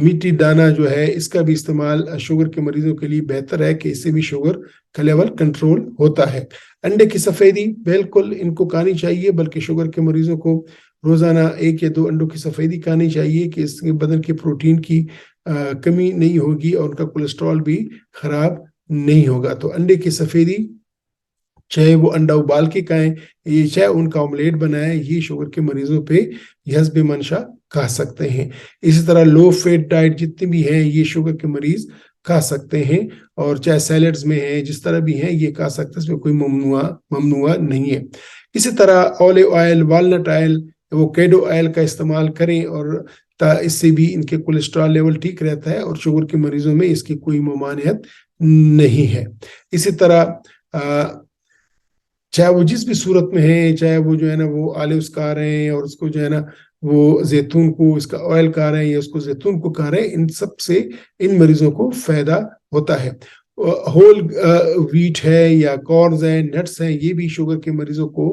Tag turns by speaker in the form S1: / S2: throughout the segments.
S1: میٹھی دانہ جو ہے اس کا بھی استعمال شوگر کے مریضوں کے لیے بہتر ہے کہ اس سے بھی شوگر کا لیول کنٹرول ہوتا ہے۔ انڈے کی سفیدی بالکل ان کو کھانی چاہیے، بلکہ شوگر کے مریضوں کو روزانہ 1 یا 2 انڈوں کی سفیدی کھانی چاہیے کہ اس کے بدن کے پروٹین کی کمی نہیں ہوگی اور ان کا کولیسٹرول بھی خراب نہیں ہوگا۔ تو انڈے کی سفیدی چاہے وہ انڈا ابال کے کھائیں، یہ چاہے ان کا آملیٹ بنائیں، یہ شوگر کے مریضوں پہ حسب منشا کھا سکتے ہیں۔ اسی طرح لو فیٹ ڈائٹ جتنی بھی ہیں یہ شوگر کے مریض کھا سکتے ہیں، اور چاہے سیلڈز میں ہیں جس طرح بھی ہیں یہ کھا سکتے ہیں، اس میں کوئی ممنوع نہیں ہے۔ اسی طرح olive oil, walnut oil, avocado oil کا استعمال کریں، اور اس سے بھی ان کے کولیسٹرول لیول ٹھیک رہتا ہے اور شوگر کے مریضوں میں اس کی کوئی ممانعت نہیں ہے۔ اسی طرح چاہے وہ جس بھی صورت میں ہے، چاہے وہ جو ہے نا وہ آلیوز کھا رہے ہیں اور اس کو جو ہے نا وہ زیتون کو اس کا آئل کھا رہے ہیں یا اس کو زیتون کو کھا رہے ہیں، ان سب سے ان مریضوں کو فائدہ ہوتا ہے۔ ہول ویٹ ہے یا کارنز ہیں، نٹس ہیں، یہ بھی شوگر کے مریضوں کو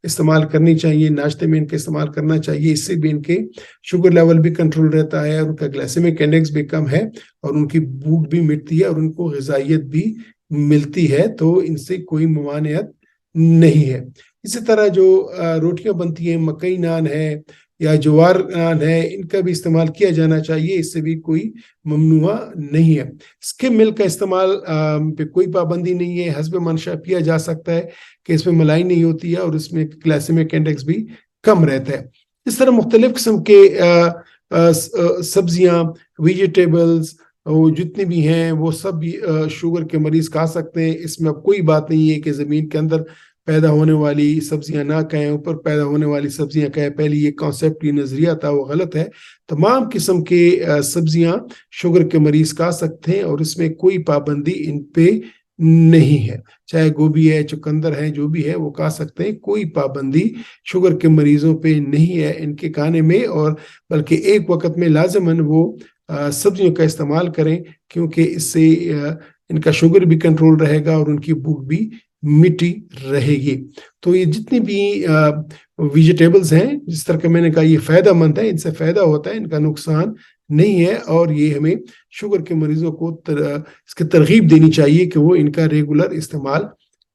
S1: استعمال کرنی چاہیے، ناشتے میں ان کے استعمال کرنا چاہیے۔ اس سے بھی ان کے شوگر لیول بھی کنٹرول رہتا ہے اور ان کا گلائسیمک انڈیکس بھی کم ہے اور ان کی بھوک بھی مٹتی ہے اور ان کو غذائیت بھی ملتی ہے، تو ان سے کوئی ممانعت نہیں ہے۔ اسی طرح جو روٹیاں بنتی ہیں، مکئی نان ہے یا جوار نان ہے، ان کا بھی استعمال کیا جانا چاہیے، اس سے بھی کوئی ممنوع نہیں ہے۔ سکم ملک کا استعمال پہ کوئی پابندی نہیں ہے، حسب منشا پیا جا سکتا ہے کہ اس میں ملائی نہیں ہوتی ہے اور اس میں گلائسیمک انڈیکس بھی کم رہتا ہے۔ اس طرح مختلف قسم کے سبزیاں، ویجیٹیبلز جتنے بھی ہیں وہ سب شوگر کے مریض کھا سکتے ہیں۔ اس میں اب کوئی بات نہیں ہے کہ زمین کے اندر پیدا ہونے والی سبزیاں نہ کھائیں، اوپر پیدا ہونے والی سبزیاں کھائیں۔ پہلے یہ کانسیپٹ، یہ نظریہ تھا، وہ غلط ہے۔ تمام قسم کے سبزیاں شوگر کے مریض کھا سکتے ہیں اور اس میں کوئی پابندی ان پہ نہیں ہے، چاہے گوبھی ہے، چقندر ہے، جو بھی ہے وہ کھا سکتے ہیں، کوئی پابندی شوگر کے مریضوں پہ نہیں ہے ان کے کھانے میں، اور بلکہ ایک وقت میں لازماً وہ سبزیوں کا استعمال کریں، کیونکہ اس سے ان کا شوگر بھی کنٹرول رہے گا اور ان کی بھوک بھی مٹی رہے گی۔ تو یہ جتنی بھی ویجیٹیبلز ہیں، جس طرح کہ میں نے کہا، یہ فائدہ مند ہے، ان سے فائدہ ہوتا ہے، ان کا نقصان نہیں ہے، اور یہ ہمیں شوگر کے مریضوں کو اس کی ترغیب دینی چاہیے کہ وہ ان کا ریگولر استعمال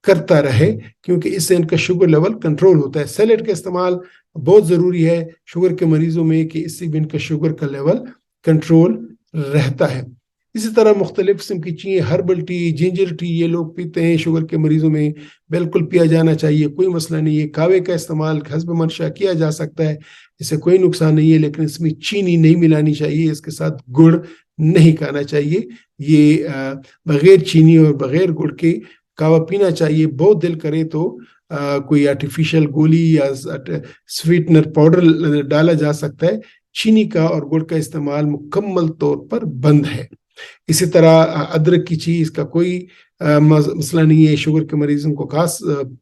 S1: کرتا رہے، کیونکہ اس سے ان کا شوگر لیول کنٹرول ہوتا ہے۔ سیلیڈ کا استعمال بہت ضروری ہے شوگر کے مریضوں میں کہ اس سے بھی ان کا شوگر کا لیول کنٹرول رہتا ہے۔ اسی طرح مختلف قسم کی چیزیں، ہربل ٹی، جنجر ٹی، یہ لوگ پیتے ہیں شوگر کے مریضوں میں، بالکل پیا جانا چاہیے، کوئی مسئلہ نہیں ہے۔ کاوے کا استعمال حسب منشا کیا جا سکتا ہے، اس سے کوئی نقصان نہیں ہے، لیکن اس میں چینی نہیں ملانی چاہیے، اس کے ساتھ گڑ نہیں کھانا چاہیے۔ یہ بغیر چینی اور بغیر گڑ کے کاوا پینا چاہیے۔ بہت دل کرے تو کوئی آرٹیفیشل گولی یا سویٹنر پاؤڈر ڈالا جا سکتا ہے۔ چینی کا اور گڑ کا استعمال مکمل طور پر بند ہے۔ اسی طرح ادرک کی چیز کا کوئی مسئلہ نہیں ہے، شوگر کے مریضوں کو خاص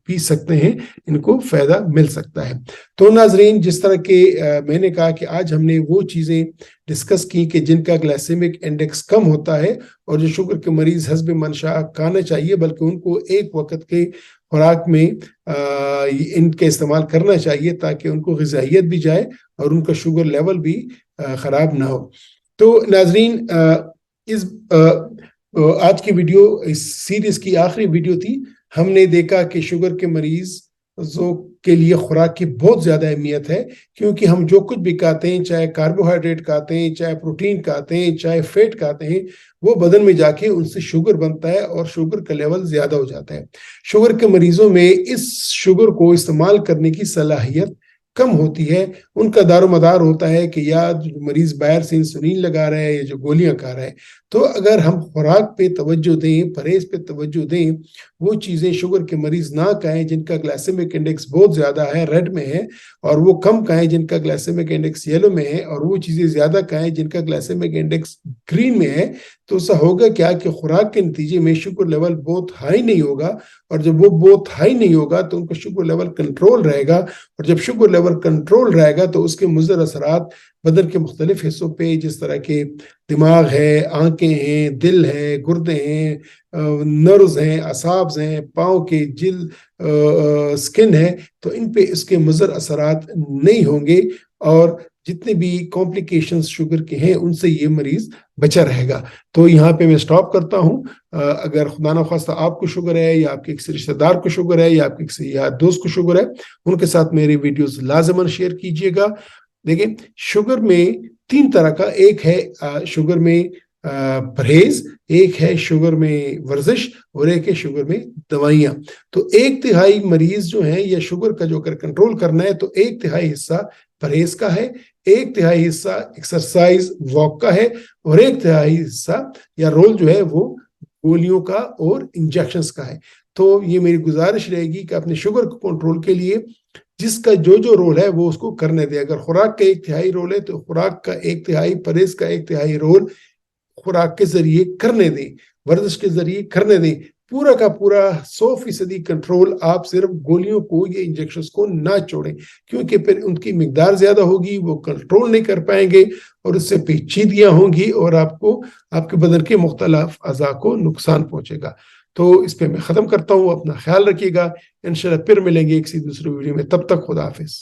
S1: پی سکتے ہیں، ان کو فائدہ مل سکتا ہے۔ تو ناظرین، جس طرح کہ میں نے کہا کہ آج ہم نے وہ چیزیں ڈسکس کی کہ جن کا گلائسیمک انڈیکس کم ہوتا ہے اور جو شوگر کے مریض حسب منشا کھانا چاہیے، بلکہ ان کو ایک وقت کے خوراک میں ان کے استعمال کرنا چاہیے تاکہ ان کو غذائیت بھی جائے اور ان کا شوگر لیول بھی خراب نہ ہو۔ تو ناظرین، آج کی ویڈیو اس سیریز کی آخری ویڈیو تھی۔ ہم نے دیکھا کہ شوگر کے مریضوں کے لیے خوراک کی بہت زیادہ اہمیت ہے، کیونکہ ہم جو کچھ بھی کھاتے ہیں، چاہے کاربوہائیڈریٹ کھاتے ہیں، چاہے پروٹین کھاتے ہیں، چاہے فیٹ کھاتے ہیں، وہ بدن میں جا کے ان سے شوگر بنتا ہے اور شوگر کا لیول زیادہ ہو جاتا ہے۔ شوگر کے مریضوں میں اس شوگر کو استعمال کرنے کی صلاحیت کم ہوتی ہے۔ ان کا دار و مدار ہوتا ہے کہ یا جو مریض باہر سے انسولین لگا رہا ہے یا جو گولیاں کھا رہا ہے۔ تو اگر ہم خوراک پہ توجہ دیں، پرہیز پہ توجہ دیں، وہ چیزیں شوگر کے مریض نہ کھائیں جن کا گلائسیمک انڈیکس بہت زیادہ ہے، ریڈ میں ہے، اور وہ کم کھائیں جن کا گلائسیمک انڈیکس یلو میں ہے، اور وہ چیزیں زیادہ کھائیں جن کا گلائسیمک انڈیکس گرین میں ہے، تو اسا ہوگا کیا کہ خوراک کے نتیجے میں شوگر لیول بہت ہائی نہیں ہوگا، اور جب وہ بہت ہائی نہیں ہوگا تو ان کا شوگر لیول کنٹرول رہے گا، اور جب شوگر لیول کنٹرول رہے گا تو اس کے مضر اثرات بدن کے مختلف حصوں پہ، جس طرح کے دماغ ہے، آنکھیں ہیں، دل ہے، گردے ہیں، نروز ہیں، اعصاب ہیں، پاؤں کے جلد، سکن ہے، تو ان پہ اس کے مضر اثرات نہیں ہوں گے، اور جتنے بھی کمپلیکیشنز شوگر کے ہیں ان سے یہ مریض بچا رہے گا۔ تو یہاں پہ میں سٹاپ کرتا ہوں۔ اگر خدا نخواستہ آپ کو شوگر ہے یا آپ کے کسی رشتہ دار کو شوگر ہے یا آپ کے کسی یار دوست کو شوگر ہے، ان کے ساتھ میری ویڈیوز لازماً شیئر کیجیے گا۔ دیکھیں، شوگر میں 3 طرح کا، ایک ہے شوگر میں پرہیز، ایک ہے شوگر میں ورزش، اور ایک ہے شوگر میں دوائیاں۔ تو 1/3 مریض جو ہیں یا شوگر کا جو اگر کنٹرول کرنا ہے تو 1/3 حصہ پرہیز کا ہے، 1/3 حصہ ایکسرسائز واک کا ہے، اور 1/3 حصہ یا رول جو ہے وہ گولیوں کا اور انجیکشنز کا ہے۔ تو یہ میری گزارش رہے گی کہ اپنے شوگر کو کنٹرول کے لیے جس کا جو رول ہے وہ اس کو کرنے دے۔ اگر خوراک کا 1/3 رول ہے تو خوراک کا 1/3، پرہیز کا 1/3 رول خوراک کے ذریعے کرنے دیں، ورزش کے ذریعے کرنے دیں۔ پورا کا پورا 100% کنٹرول آپ صرف گولیوں کو یا انجیکشنز کو نہ چھوڑیں، کیونکہ پھر ان کی مقدار زیادہ ہوگی، وہ کنٹرول نہیں کر پائیں گے اور اس سے پیچیدگیاں ہوں گی اور آپ کو آپ کے بدن کے مختلف اعضاء کو نقصان پہنچے گا۔ تو اس پہ میں ختم کرتا ہوں۔ اپنا خیال رکھیے گا، انشاءاللہ پھر ملیں گے کسی دوسرے ویڈیو میں، تب تک خدا حافظ۔